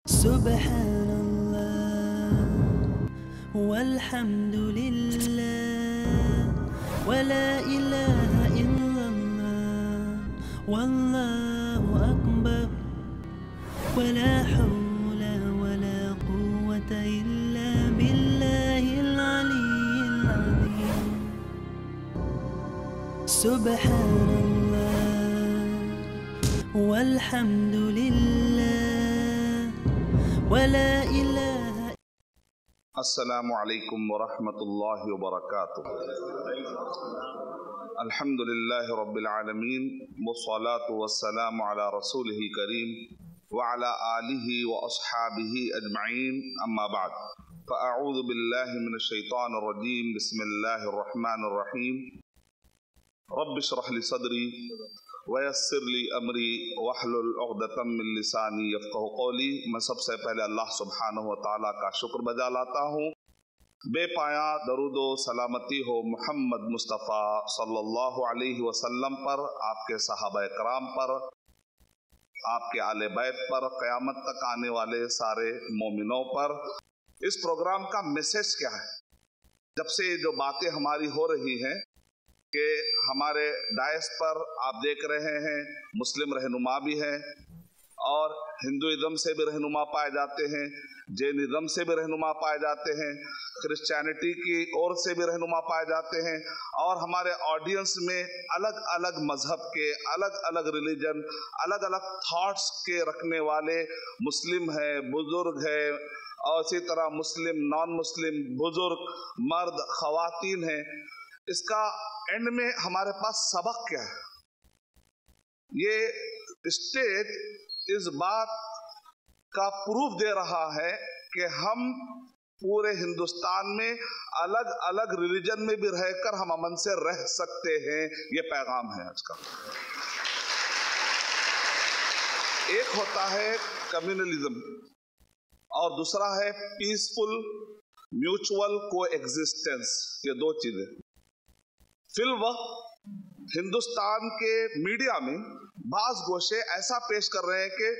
سبحان الله والحمد لله ولا إله إلا الله والله أكبر ولا حول ولا قوة إلا بالله العلي العظيم. سبحان الله والحمد لله ولا إله. السلام علیکم ورحمۃ اللہ وبرکاتہ. الحمد للہ رب العالمین والصلاة والسلام علی رسولہ الکریم وعلی آلہ واصحابہ اجمعین، اما بعد فاعوذ باللہ من الشیطان الرجیم. بسم اللہ الرحمن الرحیم. رب اشرح لی صدری ویسر لی امری واحلل عقدۃ من لسانی یفقہوا قولی. میں سب سے پہلے اللہ سبحانہ و تعالیٰ کا شکر بجا لاتا ہوں. بے پایا درود و سلامتی ہو محمد مصطفیٰ صلی اللہ علیہ وسلم پر، آپ کے صحابہ کرام پر، آپ کے آل بیت پر، قیامت تک آنے والے سارے مومنوں پر. اس پروگرام کا میسج کیا ہے؟ جب سے جو باتیں ہماری ہو رہی ہیں کہ ہمارے ڈائس پر آپ دیکھ رہے ہیں مسلم رہنما بھی ہیں اور ہندوازم سے بھی رہنما پائے جاتے ہیں، جینزم سے بھی رہنما پائے جاتے ہیں، کرسچینٹی کی اور سے بھی رہنما پائے جاتے ہیں، اور ہمارے آڈینس میں الگ الگ مذہب کے، الگ الگ ریلیجن، الگ الگ تھاٹس کے رکھنے والے مسلم ہیں، بزرگ ہیں، اور اسی طرح مسلم، نان مسلم، بزرگ، مرد، خواتین ہیں. اس کا اینڈ میں ہمارے پاس سبق کیا ہے؟ یہ اسٹیج اس بات کا پروف دے رہا ہے کہ ہم پورے ہندوستان میں الگ الگ ریلیجن میں بھی رہ کر ہم امن سے رہ سکتے ہیں. یہ پیغام ہے آج کا. ایک ہوتا ہے کمیونلزم اور دوسرا ہے پیسفل میوچول کو ایگزسٹنس. یہ دو چیزیں فی الوقت ہندوستان کے میڈیا میں بعض گوشے ایسا پیش کر رہے ہیں کہ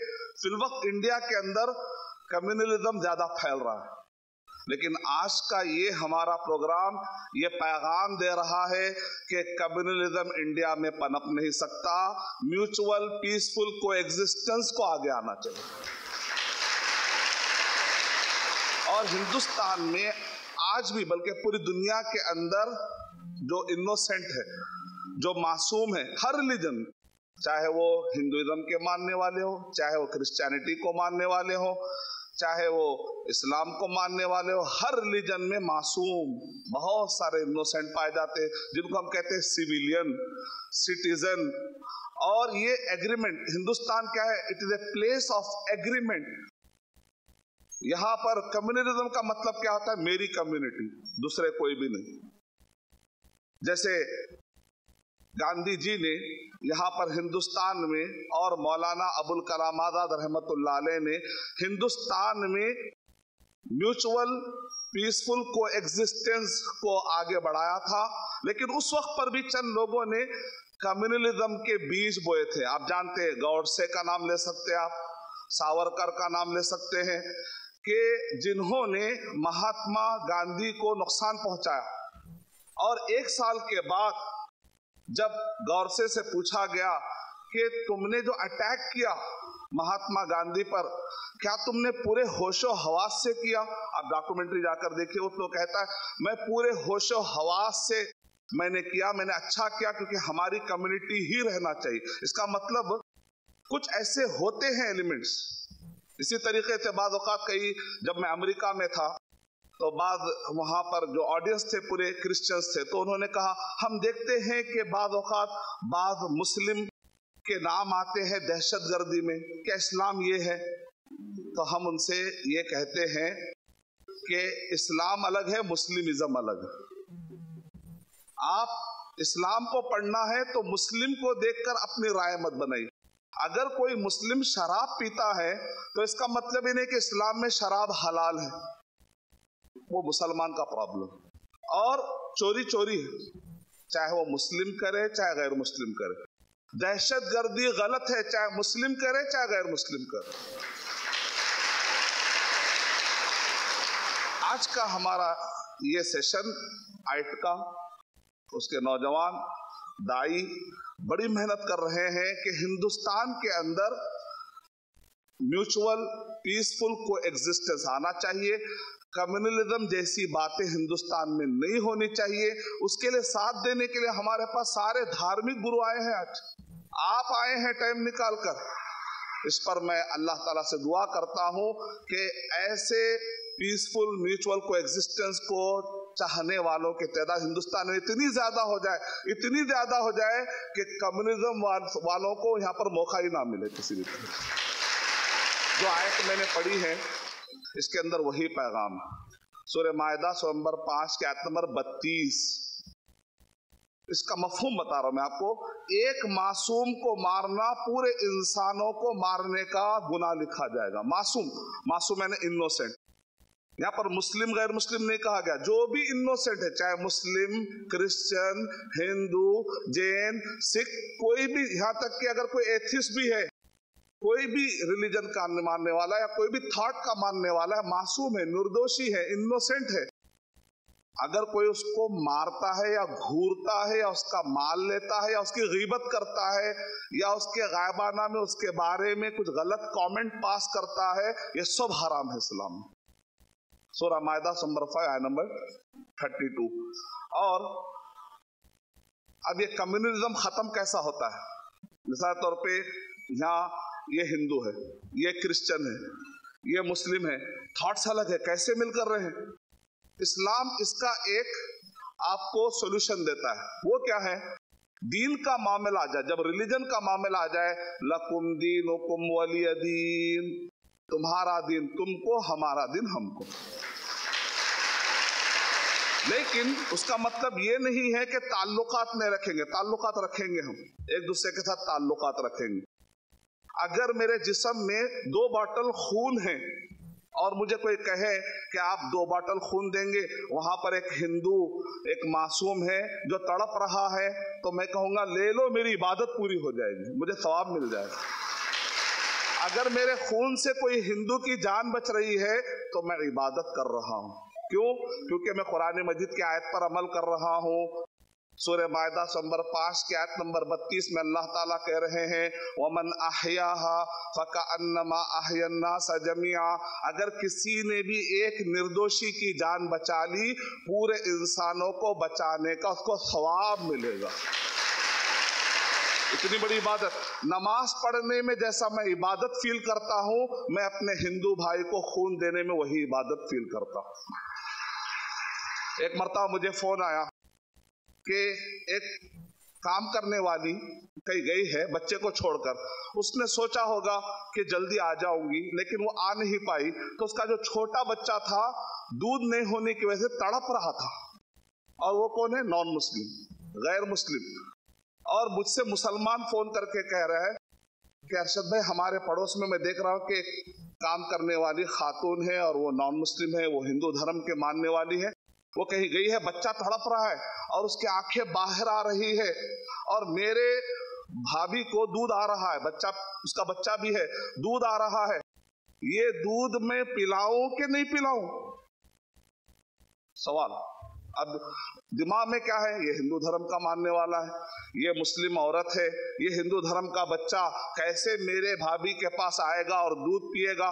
فی الوقت انڈیا کے اندر کمیونلزم زیادہ پھیل رہا ہے، لیکن آج کا یہ ہمارا پروگرام یہ پیغام دے رہا ہے کہ کمیونلزم انڈیا میں پنپ نہیں سکتا. میوچول پیسفل کو ایگزسٹنس کو آگے آنا چاہیے. اور ہندوستان میں آج بھی بلکہ پوری دنیا کے اندر جو انوسینٹ ہے، جو معصوم ہے، ہر ریلیجن، چاہے وہ ہندوازم کے ماننے والے ہو، چاہے وہ کرسچینٹی کو ماننے والے ہو، چاہے وہ اسلام کو ماننے والے ہو، ہر ریلیجن میں معصوم بہت سارے انوسینٹ پائے جاتے ہیں جن کو ہم کہتے ہیں سیویلین، سٹیزن. اور یہ ایگریمنٹ ہندوستان کیا ہے؟ It is a place of agreement. یہاں پر کمیونلزم کا مطلب کیا ہوتا ہے؟ میری کمیونٹی، دوسرے کوئی بھی نہیں. جیسے گاندھی جی نے یہاں پر ہندوستان میں اور مولانا ابوالکلام آزاد رحمت اللہ علیہ نے ہندوستان میں میوچول پیسفل کو ایگزسٹنس کو آگے بڑھایا تھا، لیکن اس وقت پر بھی چند لوگوں نے کمیونلزم کے بیج بوئے تھے. آپ جانتے ہیں، گوڈسے کا نام لے سکتے ہیں، آپ ساورکر کا نام لے سکتے ہیں، کہ جنہوں نے مہاتما گاندھی کو نقصان پہنچایا. اور ایک سال کے بعد جب گورسے سے پوچھا گیا کہ تم نے جو اٹیک کیا مہاتما گاندھی پر، کیا تم نے پورے ہوش و حواس سے کیا؟ آپ ڈاکومنٹری جا کر دیکھیے، اس کو کہتا ہے میں پورے ہوش و حواس سے میں نے کیا، میں نے اچھا کیا کیونکہ ہماری کمیونٹی ہی رہنا چاہیے. اس کا مطلب کچھ ایسے ہوتے ہیں ایلیمنٹس. اسی طریقے سے بعض اوقات کئی جب میں امریکہ میں تھا تو بعض وہاں پر جو آڈینس تھے پورے کرسچنز تھے، تو انہوں نے کہا ہم دیکھتے ہیں کہ بعض اوقات بعض مسلم کے نام آتے ہیں دہشت گردی میں، کیا اسلام یہ ہے؟ تو ہم ان سے یہ کہتے ہیں کہ اسلام الگ ہے، مسلمزم الگ ہے. آپ اسلام کو پڑھنا ہے تو مسلم کو دیکھ کر اپنی رائے مت بنائیے. اگر کوئی مسلم شراب پیتا ہے تو اس کا مطلب یہ نہیں کہ اسلام میں شراب حلال ہے، وہ مسلمان کا پرابلم. اور چوری چوری ہے، چاہے وہ مسلم کرے چاہے غیر مسلم کرے. دہشت گردی غلط ہے، چاہے مسلم کرے چاہے غیر مسلم کرے. आज का हमारा ये सेशन आइट का, उसके नौजवान दाई बड़ी मेहनत कर रहे हैं कि हिंदुस्तान के अंदर म्यूचुअल पीसफुल को एग्जिस्टेंस आना चाहिए। कम्युनलिज्म जैसी बातें हिंदुस्तान में नहीं होनी चाहिए। उसके लिए साथ देने के लिए हमारे पास सारे धार्मिक गुरु आए हैं। आज आप आए हैं टाइम निकाल कर। इस पर मैं अल्लाह ताला से दुआ करता हूं कि ऐसे पीसफुल म्यूचुअल को एग्जिस्टेंस को चाहने वालों की तादाद हिंदुस्तान में इतनी ज्यादा हो जाए कि कम्युनिज्म वालों को यहाँ पर मौका ही ना मिले किसी भी तरह। जो आयत मैंने पढ़ी है इसके अंदर वही पैगाम है। सूरह माइदा नंबर 5 के आयत नंबर 32। इसका मफहूम बता रहा हूं मैं आपको। एक मासूम को मारना पूरे इंसानों को मारने का गुनाह लिखा जाएगा। मासूम यानी इनोसेंट। यहाँ पर मुस्लिम गैर मुस्लिम नहीं कहा गया, जो भी इनोसेंट है, चाहे मुस्लिम, क्रिश्चियन, हिंदू, जैन, सिख, कोई भी, यहाँ तक कि अगर कोई एथिस्ट भी है, कोई भी रिलीजन का मानने वाला या कोई भी थॉट का मानने वाला है, मासूम है, निर्दोषी है, इनोसेंट है, अगर कोई उसको मारता है या घूरता है या उसका माल लेता है या उसकी गीबत करता है या उसके गायबाना में उसके बारे में कुछ गलत कमेंट पास करता है, ये सब हराम है इस्लाम में। सूरह माइदा नंबर 5 आयत नंबर 32। और अब ये कम्युनलिज्म खत्म कैसा होता है? मिसाल तौर पे यहाँ ये हिंदू है, ये क्रिश्चियन है, ये मुस्लिम है, थॉट्स अलग है, कैसे मिलकर रहे हैं? इस्लाम इसका एक आपको सॉल्यूशन देता है। वो क्या है? दीन का मामला आ जाए, जब रिलीजन का मामला आ जाए, लकुम दीनुकुम वलिय दीन, तुम्हारा दिन तुमको, हमारा दिन हमको। लेकिन उसका मतलब ये नहीं है कि ताल्लुकात नहीं रखेंगे। ताल्लुकात रखेंगे, हम एक दूसरे के साथ ताल्लुकात रखेंगे। अगर मेरे जिस्म में 2 बॉटल खून है और मुझे कोई कहे कि आप 2 बॉटल खून देंगे, वहां पर एक हिंदू, एक मासूम है जो तड़प रहा है, तो मैं कहूंगा ले लो, मेरी इबादत पूरी हो जाएगी, मुझे सवाब मिल जाएगा। अगर मेरे खून से कोई हिंदू की जान बच रही है तो मैं इबादत कर रहा हूं। क्यों? क्योंकि मैं कुरान मजीद की आयत पर अमल कर रहा हूं। सूरह माइदा नंबर 5 के आयत नंबर 32 में अल्लाह ताला कह रहे हैं, वमन अहयाहा फकअन्नमा अहयन्नास जमीआ। अगर किसी ने भी एक निर्दोषी की जान बचा ली, पूरे इंसानों को बचाने का उसको सवाब मिलेगा। इतनी बड़ी इबादत। नमाज पढ़ने में जैसा मैं इबादत फील करता हूं, मैं अपने हिंदू भाई को खून देने में वही इबादत फील करता हूं। एक मरतबा मुझे फोन आया कि एक काम करने वाली कहीं गई है बच्चे को छोड़कर। उसने सोचा होगा कि जल्दी आ जाऊंगी, लेकिन वो आ नहीं पाई, तो उसका जो छोटा बच्चा था दूध नहीं होने की वजह से तड़प रहा था। और वो कौन है? नॉन मुस्लिम, गैर मुस्लिम। और मुझसे मुसलमान फोन करके कह रहा है कि अरशद भाई, हमारे पड़ोस में मैं देख रहा हूँ कि काम करने वाली खातून है और वो नॉन मुस्लिम है, वो हिंदू धर्म के मानने वाली है, वो कहीं गई है, बच्चा तड़प रहा है और उसकी आंखें बाहर आ रही है, और मेरे भाभी को दूध आ रहा है, बच्चा, उसका बच्चा भी है, दूध आ रहा है, ये दूध मैं पिलाऊं कि नहीं पिलाऊं? सवाल। अब दिमाग में क्या है? ये हिंदू धर्म का मानने वाला है, ये मुस्लिम औरत है, ये हिंदू धर्म का बच्चा कैसे मेरे भाभी के पास आएगा और दूध पिएगा?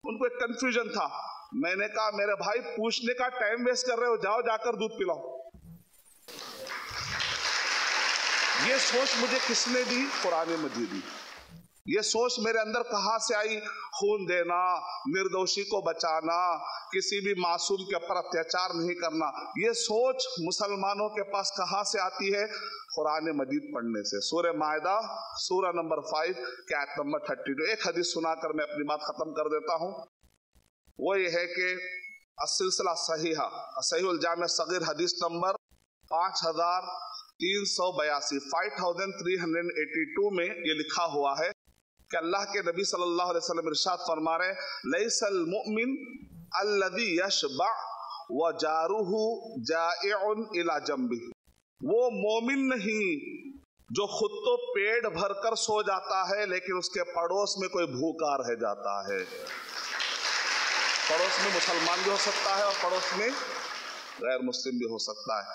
उनको एक कंफ्यूजन था। मैंने कहा, मेरे भाई पूछने का टाइम वेस्ट कर रहे हो, जाओ जाकर दूध पिलाओ। ये सोच मुझे किसने दी? कुरान मजीद दी। ये सोच मेरे अंदर कहां से आई? खून देना, निर्दोषी को बचाना, किसी भी मासूम के ऊपर अत्याचार नहीं करना, ये सोच मुसलमानों के पास कहां से आती है? कुरान मजीद पढ़ने से। सूरह माइदा सूरह नंबर 5 के आयत नंबर 32। एक हदीस सुनाकर मैं अपनी बात खत्म कर देता हूं। वो ये है कि अस्सिलसिला सहीहा सहीहुल जामे सगीर हदीस नंबर 5382 5382 में ये लिखा हुआ है कि अल्लाह के नबी सल्लल्लाहु अलैहि वसल्लम इरशाद फरमा रहे, लैसल मुमिन अल्लज़ी यशबा व जारुहु जाइउन इला जंबी। वो मोमिन नहीं जो खुद तो पेट भरकर सो जाता है लेकिन उसके पड़ोस में कोई भूखा रह जाता है। पड़ोस में मुसलमान भी हो सकता है और पड़ोस में गैर मुस्लिम भी हो सकता है।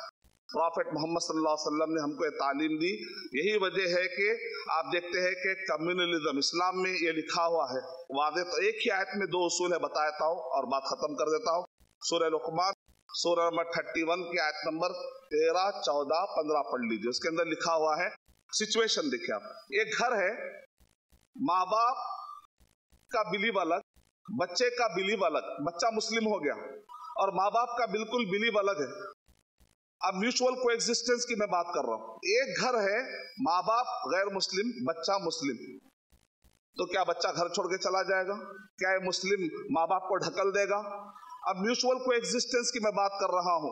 प्रॉफेट मोहम्मद सल्लल्लाहु अलैहि वसल्लम ने हमको ये तालीम दी। यही वजह है कि आप देखते हैं कि कम्युनलिज्म इस्लाम में ये लिखा हुआ है वादे। तो एक ही आयत में 2 उसूल है, बता देता हूँ और बात खत्म कर देता हूँ। सूरह लुक़मान सूरह नंबर 31 की आयत नंबर 13, 14, 15 पढ़ लीजिए। उसके अंदर लिखा हुआ है, सिचुएशन देखिए आप, एक घर है, माँ बाप का बिलीव अलग, बच्चे का बिलीव अलग, बच्चा मुस्लिम हो गया और माँ बाप का बिल्कुल बिलीव अलग है। अब म्यूचुअल कोएग्जिस्टेंस की मैं बात कर रहा हूं। एक घर है, माँ बाप गैर मुस्लिम, बच्चा मुस्लिम, तो क्या बच्चा घर छोड़ के चला जाएगा? क्या ये मुस्लिम माँ बाप को ढकल देगा? अब म्यूचुअल कोएग्जिस्टेंस की मैं बात कर रहा हूं।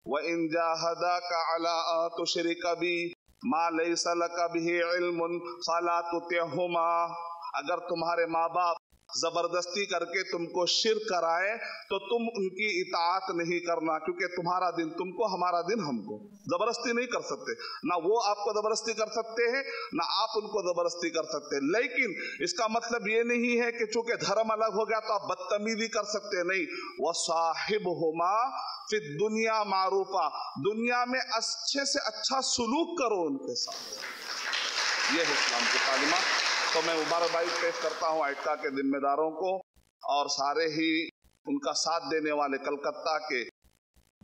व इन जाहदाका अला अन तुशरिका बी मा लैसा लका बिही इल्मुन फला तुतिहुमा। अगर तुम्हारे माँ बाप जबरदस्ती करके तुमको शिर्क कराए तो तुम उनकी इताअत नहीं करना, क्योंकि तुम्हारा दिन तुमको, हमारा दिन हमको। जबरदस्ती नहीं कर सकते, ना वो आपको जबरदस्ती कर सकते हैं ना आप उनको जबरदस्ती कर सकते। लेकिन इसका मतलब ये नहीं है कि चूंकि धर्म अलग हो गया तो आप बदतमीजी कर सकते नहीं। वह साहिबहुमा फिद दुनिया मारूफा, दुनिया में अच्छे से अच्छा सुलूक करो उनके साथ। ये है इस्लाम की तालीमात। तो मैं मुबारकबाद पेश करता हूँ आइटका के जिम्मेदारों को और सारे ही उनका साथ देने वाले कलकत्ता के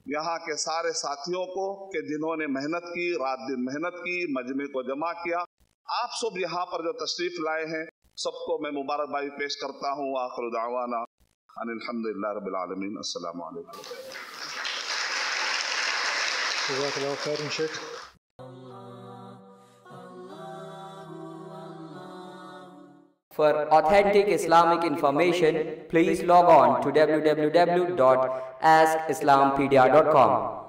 यहाँ के सारे साथियों को कि जिन्होंने मेहनत की, रात दिन मेहनत की, मजमे को जमा किया। आप सब यहाँ पर जो तशरीफ लाए हैं सबको मैं मुबारकबाद पेश करता हूँ। आखिर दावाना अनिल हम्दुलिल्लाह रब्बिल आलमीन। अस्सलामु अलैकुम। जज़ाकल्लाहु खैरन Sheikh. For authentic Islamic information, please log on to www.askislampedia.com.